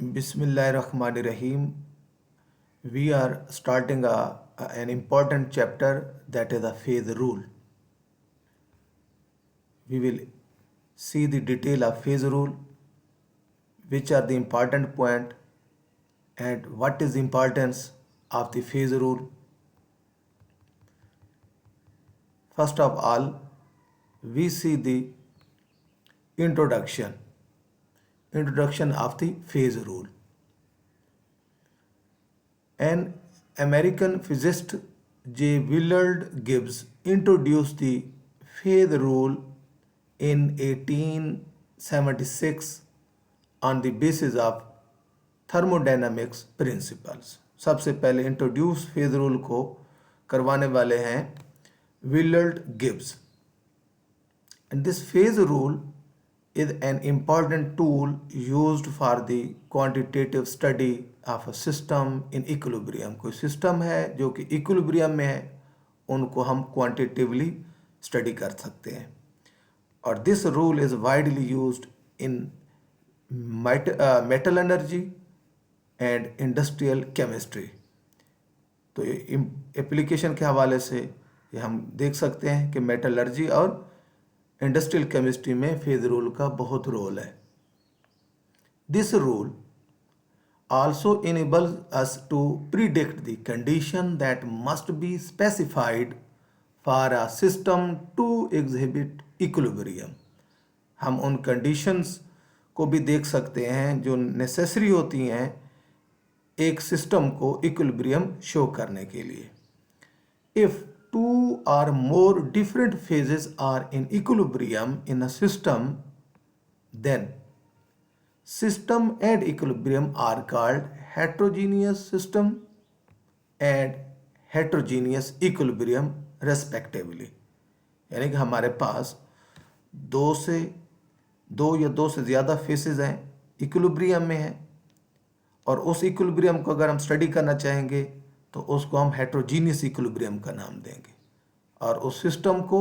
Bismillahirrahmanirrahim. We are starting an important chapter, that is the phase rule. We will see the detail of phase rule, which are the important point, and what is the importance of the phase rule. First of all, we see the introduction. Introduction of the phase rule. An American physicist J. Willard Gibbs introduced the phase rule in 1876 on the basis of thermodynamics principles. सबसे पहले introduce phase rule को करवाने वाले हैं Willard Gibbs. And this phase rule is an important tool used for the quantitative study of a system in equilibrium. कोई system है जो कि इक्विलिब्रियम में है, उनको हम क्वांटिटेटिवली स्टडी कर सकते हैं. और this rule is widely used in metal energy and industrial chemistry. तो एप्लीकेशन के हवाले से ये हम देख सकते हैं कि मेटलर्जी और इंडस्ट्रियल केमिस्ट्री में फेज रूल का बहुत रोल है. This rule also enables us to predict the condition that must be specified for a system to exhibit equilibrium. हम उन conditions को भी देख सकते हैं जो नेसेसरी होती हैं एक सिस्टम को इक्विलिब्रियम शो करने के लिए. If two or more different phases are in equilibrium in a system, then system and equilibrium are called heterogeneous system and heterogeneous equilibrium respectively. यानी कि हमारे पास दो या दो से ज़्यादा फेसेस हैं, इक्विलिब्रियम में हैं, और उस इक्विलिब्रियम को अगर हम स्टडी करना चाहेंगे तो उसको हम हेट्रोजीनियस इक्विलिब्रियम का नाम देंगे और उस सिस्टम को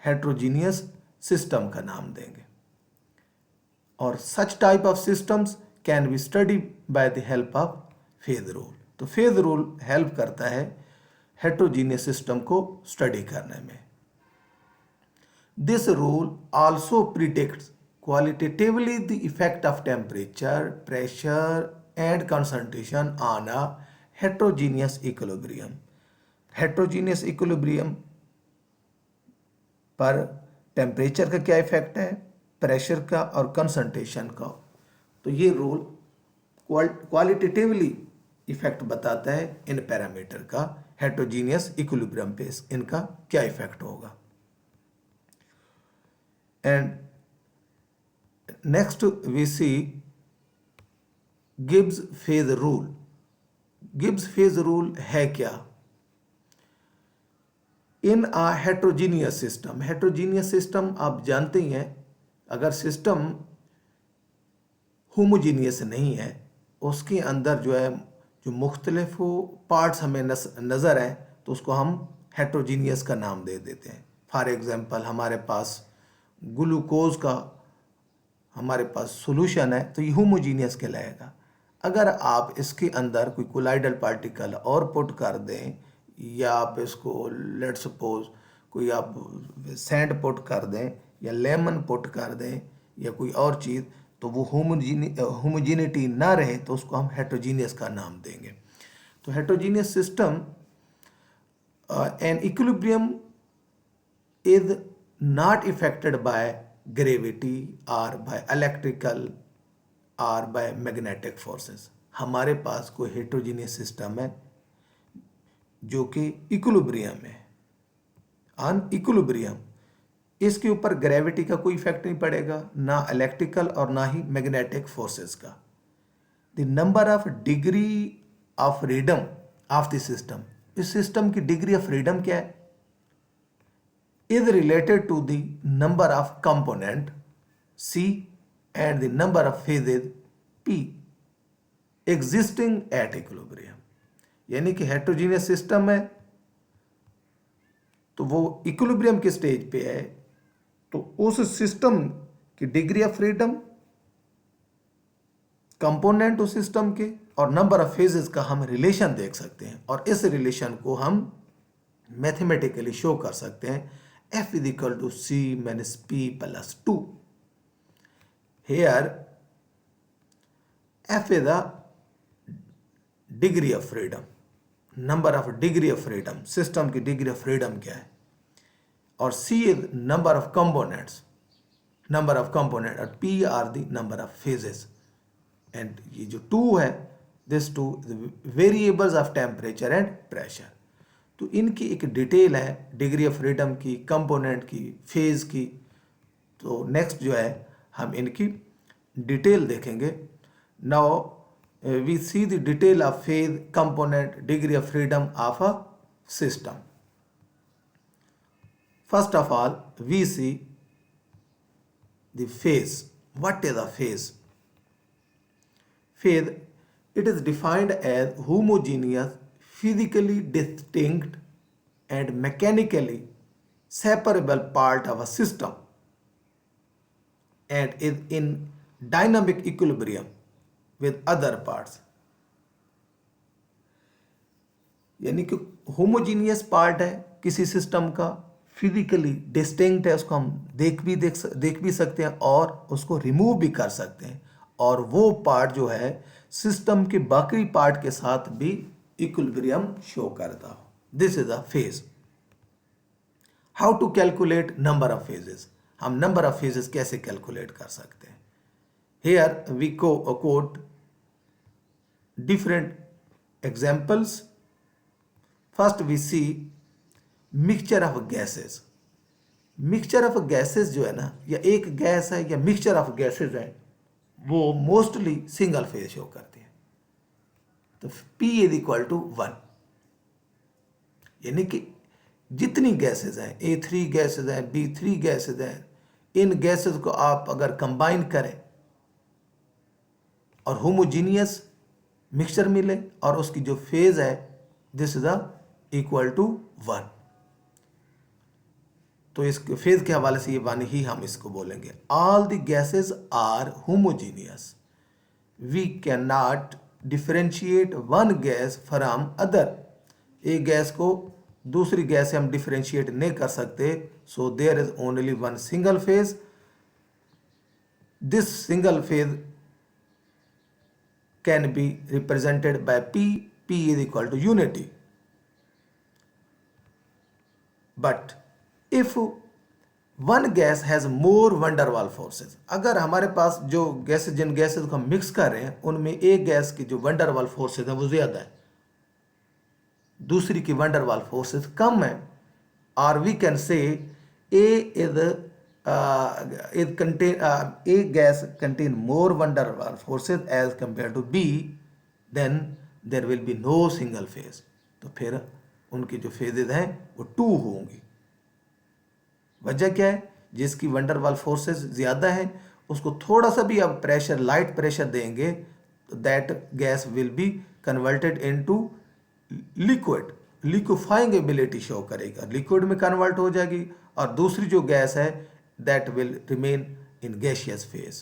हेट्रोजीनियस सिस्टम का नाम देंगे. और such type of systems can be study by the help of phase rule. तो फेज रूल हेल्प करता है हेट्रोजीनियस सिस्टम को स्टडी करने में. This rule also predicts qualitatively the effect of temperature, pressure and concentration on a heterogeneous equilibrium. Heterogeneous equilibrium पर temperature का क्या effect है, प्रेशर का और कंसंट्रेशन का. तो ये रूल क्वालिटेटिवली इफेक्ट बताता है इन पैरामीटर का, हेट्रोजीनियस इक्विलिब्रियम पे इनका क्या इफेक्ट होगा. And next we see Gibbs phase rule. Gibbs phase rule है क्या? In a heterogeneous system. Heterogeneous system आप जानते ही हैं, अगर सिस्टम होमोजीनियस नहीं है, उसके अंदर जो मुख्तलिफ पार्ट्स हमें नज़र आए तो उसको हम हेट्रोजीनियस का नाम दे देते हैं. फॉर एग्जांपल हमारे पास ग्लूकोज का हमारे पास सॉल्यूशन है तो ये होमोजीनियस कहलाएगा. अगर आप इसके अंदर कोई कोलाइडल पार्टिकल और पुट कर दें या आप इसको लेट्स सपोज कोई आप सैंड पुट कर दें या लेमन पुट कर दें या कोई और चीज़, तो वो होमोजीनिटी ना रहे तो उसको हम हेट्रोजीनियस का नाम देंगे. तो heterogeneous system an equilibrium is not affected by gravity और बाय इलेक्ट्रिकल और बाय मैग्नेटिक फोर्सेस. हमारे पास कोई हेट्रोजीनियस सिस्टम है जो कि इक्विलिब्रियम है, ऑन इक्विलिब्रियम, इसके ऊपर ग्रेविटी का कोई इफेक्ट नहीं पड़ेगा, ना इलेक्ट्रिकल और ना ही मैग्नेटिक फोर्सेस का. The number of degree of freedom of the system. इस सिस्टम की डिग्री ऑफ फ्रीडम क्या है? Is related to the number of component C and the number of phases P existing at equilibrium. यानी कि heterogeneous system है तो वो equilibrium के स्टेज पे है, तो उस सिस्टम की डिग्री ऑफ फ्रीडम कंपोनेंट उस सिस्टम के और नंबर ऑफ फेजेस का हम रिलेशन देख सकते हैं, और इस रिलेशन को हम मैथमेटिकली शो कर सकते हैं. F is equal to C minus P plus 2. Here F is the degree of freedom, number of degree of freedom, system की डिग्री ऑफ फ्रीडम क्या है, और C is number of components, number of component, और P are the number of phases. And ये जो 2 है, this 2 variables of temperature and pressure. तो इनकी एक डिटेल है, डिग्री ऑफ फ्रीडम की, कंपोनेंट की, फेज की. तो नेक्स्ट जो है हम इनकी डिटेल देखेंगे. Now we see the detail of phase, component, degree of freedom of a system. First of all, we see the phase. What is a phase? Phase, it is defined as homogeneous, physically distinct and mechanically separable part of a system and is in dynamic equilibrium with other parts. यानी कि homogeneous part है किसी system का, physically distinct है, उसको हम देख भी सकते हैं और उसको रिमूव भी कर सकते हैं, और वो पार्ट जो है सिस्टम के बाकी पार्ट के साथ भी इक्विलिब्रियम शो करता हो. This is a phase. How to calculate number of phases? हम नंबर ऑफ फेजेस कैसे कैलकुलेट कर सकते हैं? Here we quote different examples. First we see mixture of gases. Mixture of gases जो है ना, या एक गैस है या mixture of gases है, वो मोस्टली सिंगल फेज शो करती है. तो P इज इक्वल टू 1. यानी कि जितनी गैसेज हैं, A3 गैसेज हैं, B3 गैसेज हैं, इन गैसेज को आप अगर कंबाइन करें और होमोजीनियस मिक्सचर मिले और उसकी जो फेज है दिस इज इक्वल टू 1. तो इस फेज के हवाले से ये वानी ही हम इसको बोलेंगे. All the gases are homogeneous. We can not differentiate one gas from other. एक गैस को दूसरी गैस से हम डिफरेंशिएट नहीं कर सकते. So there is only one single phase. This single phase can be represented by P. P is equal to unity. But if one gas has more van der Waals forces, अगर हमारे पास जो gases, जिन gases को हम mix कर रहे हैं उनमें एक गैस की जो van der Waals फोर्सेज है वो ज़्यादा है, दूसरी की van der Waals फोर्सेज कम है, और we can say A gas contain more van der Waals forces as compared to B, then there will be no single phase. तो फिर उनकी जो फेजेज हैं वो 2 होंगी. वजह क्या है? जिसकी van der Waals फोर्सेज ज़्यादा हैं उसको थोड़ा सा भी अब प्रेशर, लाइट प्रेशर देंगे तो that gas will be converted into liquid. Liquefying ability show करेगा, लिक्विड में कन्वर्ट हो जाएगी, और दूसरी जो गैस है that will remain in gaseous phase,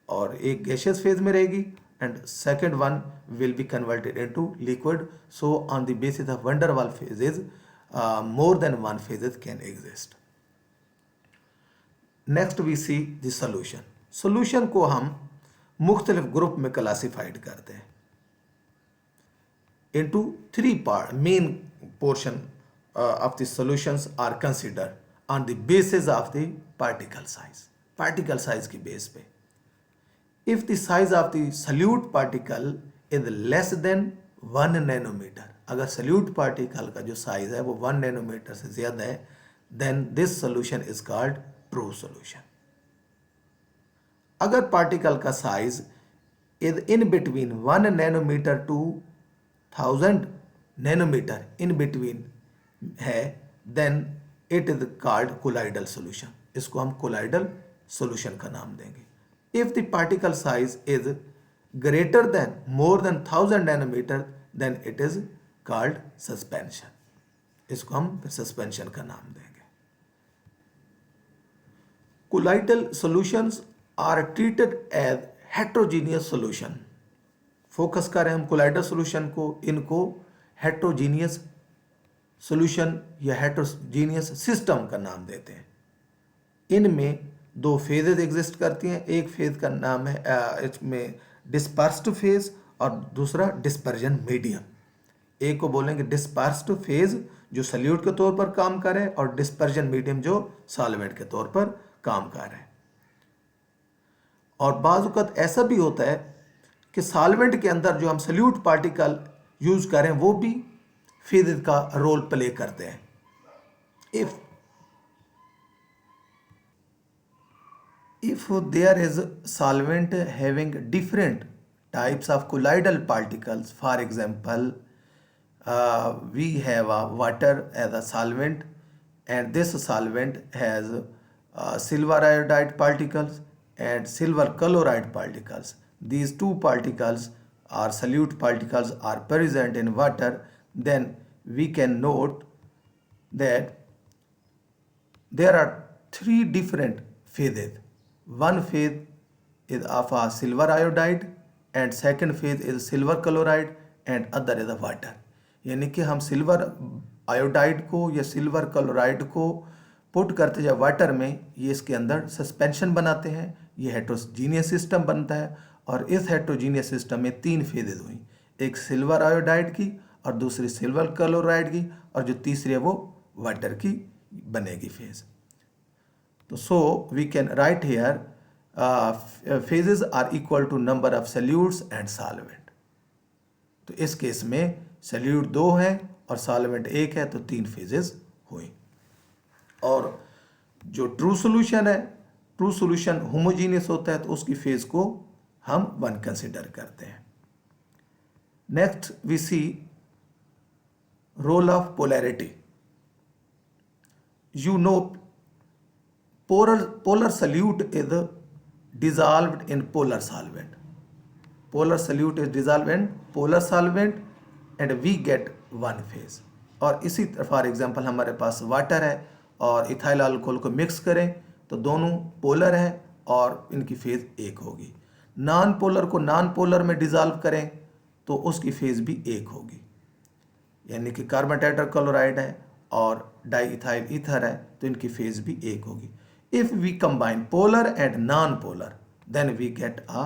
और एक gaseous phase में रहेगी and second one will be converted into liquid. So on the basis of van der Waals phases, more than one phases can exist. Next we see the solution. Solution को हम मुख्तलिफ group में classified करते हैं into 3 part. Main portion of the solutions are considered on the basis of the particle size. Particle size की base पे. If the size of the solute particle is less than 1 nanometer, अगर solute particle का जो size है वो 1 nanometer से ज़्यादा है, then this solution is called true solution. अगर particle का size is in between 1 nanometer to 1000 nanometer in between है, then it is called colloidal solution. इसको हम colloidal solution का नाम देंगे. If the particle size is greater than more than 1000 nanometer, then it is called suspension. इसको हम suspension का नाम देंगे. Colloidal solutions are treated as heterogeneous solution focus करें हम कोलाइडल सोल्यूशन को, इनको हेट्रोजीनियस सोल्यूशन या हेट्रोजीनियस सिस्टम का नाम देते हैं। इनमें दो फेजेज एग्जिस्ट करती हैं। एक फेज का नाम है इसमें डिस्पर्स्ड फेज और दूसरा डिस्पर्जन मीडियम। एक को बोलेंगे डिस्पर्स्ड फेज जो सल्यूट के तौर पर काम करे और डिस्पर्जन मीडियम जो सॉल्वेंट के तौर पर काम कर रहे हैं। और बाज़ वक़्त ऐसा भी होता है कि सॉल्वेंट के अंदर जो हम सल्यूट पार्टिकल यूज करें वो भी फेजेज का रोल प्ले करते हैं। If there is solvent having different types of colloidal particles, for example, we have a water as a solvent, and this solvent has silver iodide particles and silver chloride particles. These two particles or solute particles are present in water, then we can note that there are three different phases. One phase is of a silver iodide and second phase is silver chloride and other is a water. यानी कि हम silver iodide को या silver chloride को put करते जब water में, ये इसके अंदर सस्पेंशन बनाते हैं, ये हेट्रोजीनियस सिस्टम बनता है। और इस हेट्रोजीनियस सिस्टम में तीन फेजेज हुई, एक सिल्वर आयोडाइड की और दूसरी सिल्वर क्लोराइड की और जो तीसरी है वो वाटर की बनेगी फेज। तो so we can write here phases are equal to number of solutes and solvent। तो इस केस में सल्यूट 2 है और सॉल्वेंट 1 है तो 3 फेजेस हुई। और जो ट्रू सॉल्यूशन है, ट्रू सॉल्यूशन होमोजीनियस होता है तो उसकी फेज को हम 1 कंसिडर करते हैं। Next we see role of polarity. You know polar solute is dissolved in polar solvent. Polar solute is dissolved in polar solvent and we get one phase। और इसी तरह फॉर एग्जांपल हमारे पास water है और ethyl alcohol को mix करें तो दोनों पोलर हैं और इनकी फेज एक होगी। नॉन पोलर को नॉन पोलर में डिजॉल्व करें तो उसकी फेज भी एक होगी। यानी कि कार्बन टेट्राक्लोराइड है और डाई इथाइल ईथर है तो इनकी फेज भी एक होगी। If we combine polar and non-polar, then we get a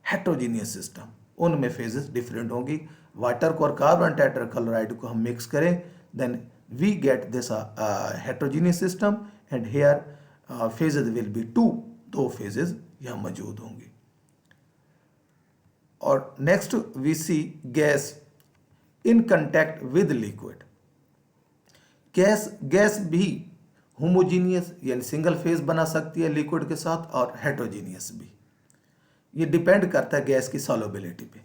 heterogeneous system। उनमें फेजेस डिफरेंट होंगी। वाटर को और कार्बन टेट्राक्लोराइड को हम मिक्स करें then we get this heterogeneous system and here phases will be 2। दो फेजेस यहाँ मौजूद होंगी। और next we see gas in contact with liquid. Gas भी होमोजीनियस यानी सिंगल फेज बना सकती है लिक्विड के साथ और हेट्रोजीनियस भी। ये डिपेंड करता है गैस की सॉल्युबिलिटी पे।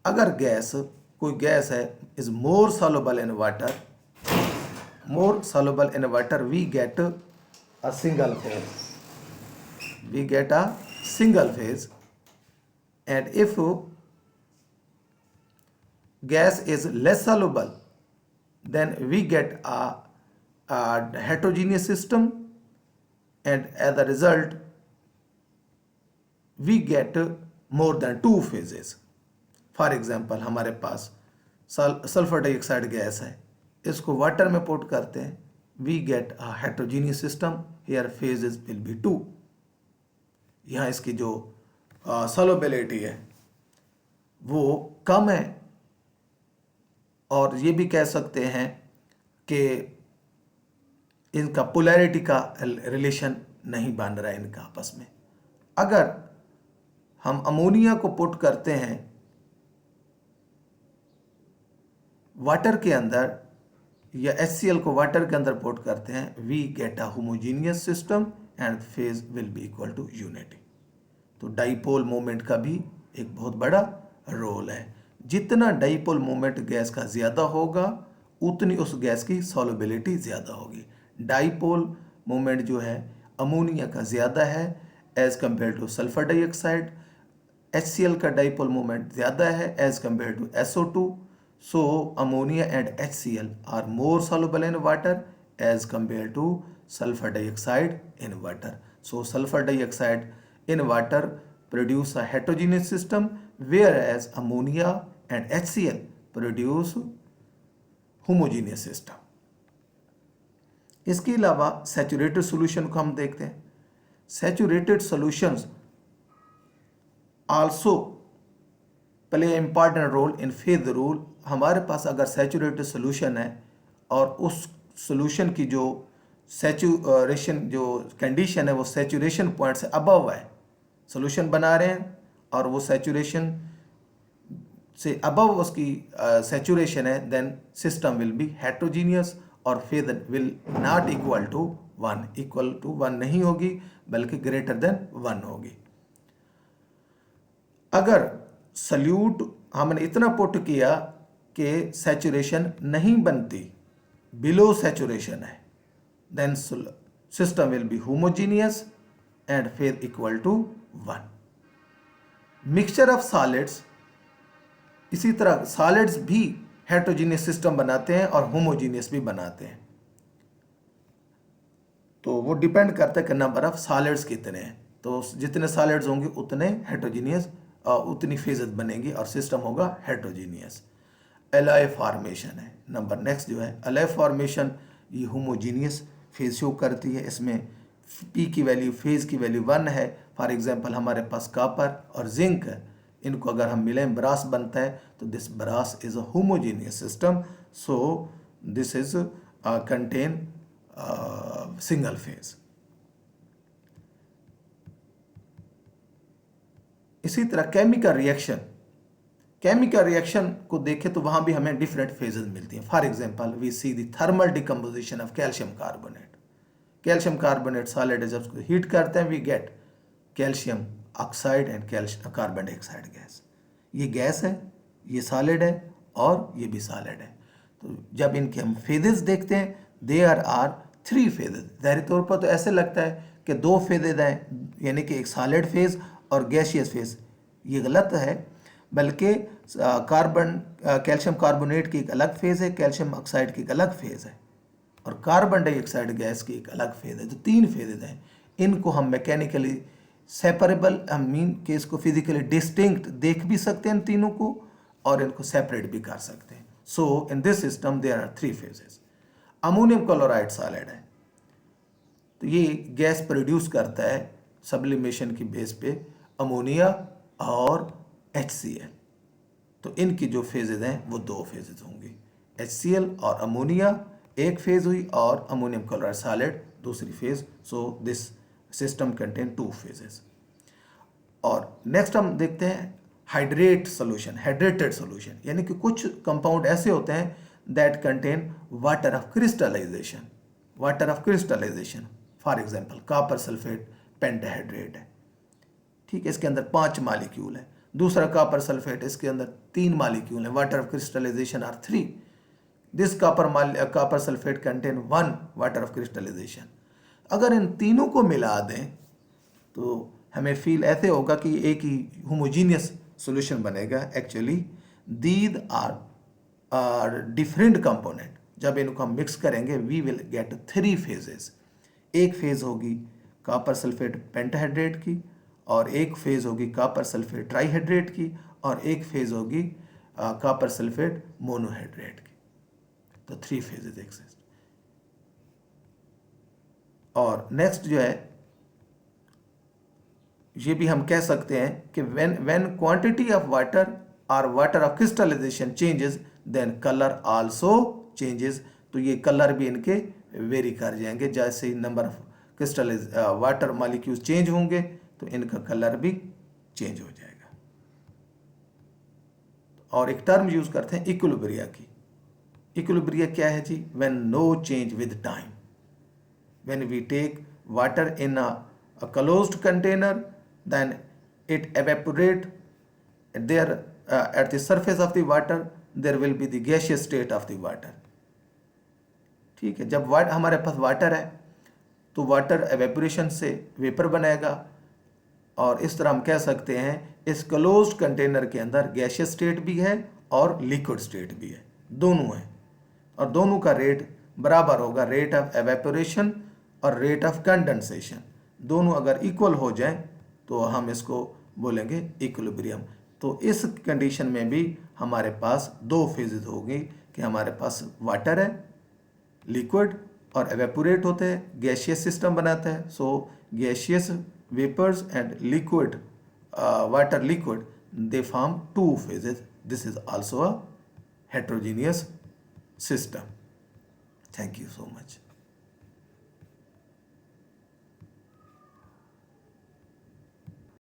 अगर कोई गैस है is more soluble in water, we get a single phase. And if gas is less soluble then we get a heterogeneous system and as a result we get more than 2 phases। For example हमारे पास sulphur dioxide gas है, इसको water में put करते हैं, we get a heterogeneous system, here phases will be 2। यहाँ इसकी जो solubility है वो कम है और ये भी कह सकते हैं कि इनका पोलैरिटी का रिलेशन नहीं बन रहा है इनका आपस में। अगर हम अमोनिया को पुट करते हैं वाटर के अंदर या HCl को वाटर के अंदर पुट करते हैं, we get a homogeneous system and phase will be equal to unity. तो डाइपोल मोमेंट का भी एक बहुत बड़ा रोल है। जितना डाइपोल मोमेंट गैस का ज़्यादा होगा उतनी उस गैस की सॉल्युबिलिटी ज़्यादा होगी। डाइपोल मोमेंट जो है अमोनिया का ज़्यादा है as compare to sulphur dioxide. HCl का डाइपोल मोमेंट ज़्यादा है as compare to SO2। So ammonia and HCl are more soluble in water as compared to sulfur dioxide in water। So sulfur dioxide in water produce a heterogeneous system whereas ammonia and HCl produce homogeneous system. इसके अलावा saturated solution को हम देखते हैं. Saturated solutions also play important role in phase rule. हमारे पास अगर saturated solution है और उस सॉल्यूशन की जो सैचुरेशन जो कंडीशन है वो सैचुरेशन पॉइंट से अबव है, सॉल्यूशन बना रहे हैं और वो सैचुरेशन से अबव उसकी सैचुरेशन है, then system will be heterogeneous और phase will not equal to 1. Equal to 1 नहीं होगी बल्कि ग्रेटर देन 1 होगी. अगर सल्यूट हमने इतना पुट किया कि सैचुरेशन नहीं बनती, बिलो सैचुरेशन है, then system will be homogeneous and phase equal to 1. Mixture of solids, इसी तरह सॉलिड्स भी हेट्रोजीनियस सिस्टम बनाते हैं और होमोजीनियस भी बनाते हैं. तो वो डिपेंड करता है कि नंबर ऑफ सॉलिड्स कितने हैं. तो जितने सॉलिड्स होंगे उतने हेट्रोजीनियस उतनी फेजेस बनेंगी और सिस्टम होगा हेट्रोजीनियस. एलॉय फॉर्मेशन है नंबर नेक्स्ट जो है एलॉय फॉर्मेशन. ये होमोजीनियस फेज शो करती है. इसमें पी की वैल्यू, फेज की वैल्यू 1 है. फॉर एग्जांपल हमारे पास कॉपर और जिंक है, इनको अगर हम मिलें ब्रास बनता है. तो this brass is a homogeneous system, so this is contain single phase. इसी तरह केमिकल रिएक्शन को देखें तो वहां भी हमें डिफरेंट फेजेस मिलती हैं. For example we see the thermal decomposition of calcium carbonate. Calcium carbonate solid है, जब उसको हीट करते हैं we get calcium oxide and calcium carbon dioxide gas. ये गैस है, ये सॉलिड है और ये भी सॉलिड है. तो जब इनके हम फेजेस देखते हैं देयर आर 3 फेजेस. ज़ाहिर तौर पर तो ऐसे लगता है कि 2 फेजेस हैं, यानी कि एक सॉलिड फेज और गैसियस फेज. ये गलत है, बल्कि कैल्शियम कार्बोनेट की एक अलग फेज है, कैल्शियम ऑक्साइड की एक अलग फेज है और कार्बन डाइऑक्साइड गैस की एक अलग फेज है. तो 3 फेजेज हैं. इनको हम मैकेनिकली सेपरेबल, हम मीन कि इसको फिजिकली डिस्टिंक्ट देख भी सकते हैं इन तीनों को और इनको सेपरेट भी कर सकते हैं. So in this system there are 3 phases. Ammonium chloride solid है, तो ये गैस प्रोड्यूस करता है सब्लिमेशन की बेस पे अमोनिया और HCl. तो इनकी जो फेजेज हैं वो 2 फेजेज होंगी. HCl और अमोनिया एक फेज हुई और अमोनियम क्लोराइड सॉलिड दूसरी phase. So this system contain 2 phases. और नेक्स्ट हम देखते हैं हाइड्रेटेड सॉल्यूशन, यानी कि कुछ कंपाउंड ऐसे होते हैं that contain water of crystallization. For example copper sulphate pentahydrate है, ठीक है, इसके अंदर 5 मॉलिक्यूल है. दूसरा कॉपर सल्फेट, इसके अंदर 3 मॉलिक्यूल है. Water of crystallization are 3. This copper sulphate contain 1 water of crystallization. अगर इन तीनों को मिला दें तो हमें फील ऐसे होगा कि एक ही होमोजीनियस सॉल्यूशन बनेगा. Actually these are different component. जब इनको हम मिक्स करेंगे वी विल गेट 3 फेजेस. एक फेज होगी कॉपर सल्फेट पेंटाहाइड्रेट की और एक फेज होगी कॉपर सल्फेट ट्राईहाइड्रेट की और एक फेज होगी कॉपर सल्फेट मोनोहाइड्रेट की. तो 3 फेजेस एक्सिस्ट. और नेक्स्ट जो है ये भी हम कह सकते हैं कि when quantity of water or water of crystallization changes then color also changes. तो ये कलर भी इनके वेरी कर जाएंगे. जैसे ही number of crystallize water molecules change होंगे तो इनका कलर भी चेंज हो जाएगा. और एक टर्म यूज करते हैं इक्विलिब्रिया की. इक्विलिब्रिया क्या है जी? when no change with time. When we take water in a closed container, then it evaporate there at the surface of the water. There will be the gaseous state of the water. ठीक है, जब हमारे पास water है तो water evaporation से vapour बनाएगा और इस तरह हम कह सकते हैं इस क्लोज्ड कंटेनर के अंदर गैसियस स्टेट भी है और लिक्विड स्टेट भी है, दोनों है और दोनों का रेट बराबर होगा. रेट ऑफ एवेपोरेशन और रेट ऑफ कंडेंसेशन दोनों अगर इक्वल हो जाएं तो हम इसको बोलेंगे इक्विलिब्रियम. तो इस कंडीशन में भी हमारे पास दो फेजेस होंगी कि हमारे पास वाटर है, लिक्विड और एवेपोरेट होते हैं, गैशियस सिस्टम बनाता है. So gaseous vapours and liquid water liquid, they form two phases. This is also a heterogeneous system. Thank you so much.